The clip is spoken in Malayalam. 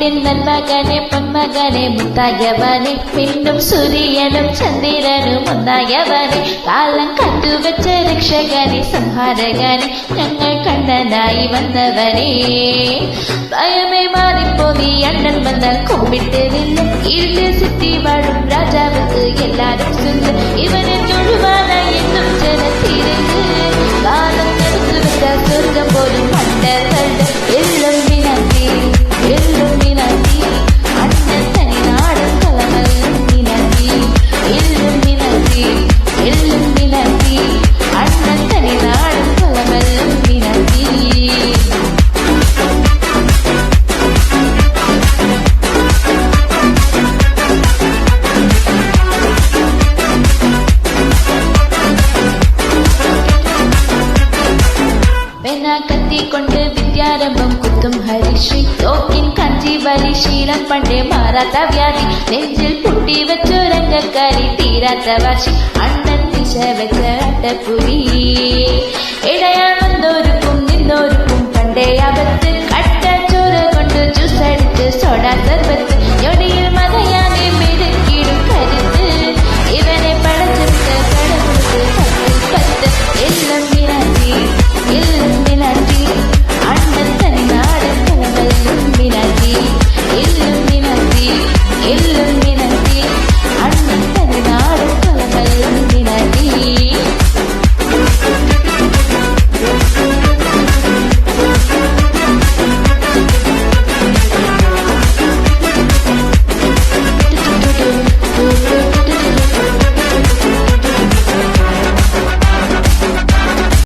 നാട്ടിൻ നന്മകനെ പൊന്മകനെ മുത്തായവനെ പിന്നും സൂര്യനും ചന്ദ്രനും ഒന്നായവനെ കാലം കത്തുവെച്ച രക്ഷകനെ സംഹാരകനെ ഞങ്ങൾ കണ്ണനായി വന്നവനെ ഭയമേ മാറിപ്പോ നീ അണ്ണൻ വന്നാൽ കുമ്പിട്ടില്ല ഇരുട്ട് സിറ്റി വാഴും രാജാവുക്ക് എല്ലാരും സുന്ദർ ഇവനെ തൊഴുവാനായി എന്നും ജനത്തിരുന്ന് കാലം എടുത്തു വെച്ച സ്വർഗം പോലും കണ്ടകളുടെ എല്ലും വിനത്തി എല്ലും വിനത്തി അണ്ണൻ തനി നാടും കളമെല്ലും വിനത്തി എല്ലും വിനത്തി എല്ലും വിനത്തി അണ്ണൻ തനി നാടും കളമെല്ലും വിനത്തി കത്തിക്കൊണ്ട് വിദ്യാരംഭം കുത്തും ഹരിശ്രീ തോക്കിൻ കഞ്ചി വലി ശീലം പണ്ടേ മാറാത്ത വ്യാധി നെഞ്ചിൽ പൊട്ടി വെച്ചൊരംഗക്കാരി തീരാത്ത വാശി അണ്ണൻ ദിശ വെച്ച അട്ടപ്പുരി ഇടയാൻ വന്നോരുക്കും നിന്നോരുക്കും പണ്ടേ ആപത്ത് കട്ടച്ചോറ് കൊണ്ട് ജ്യൂസടിച്ച് സോഡ സർബത്ത് ഞൊടിയിൽ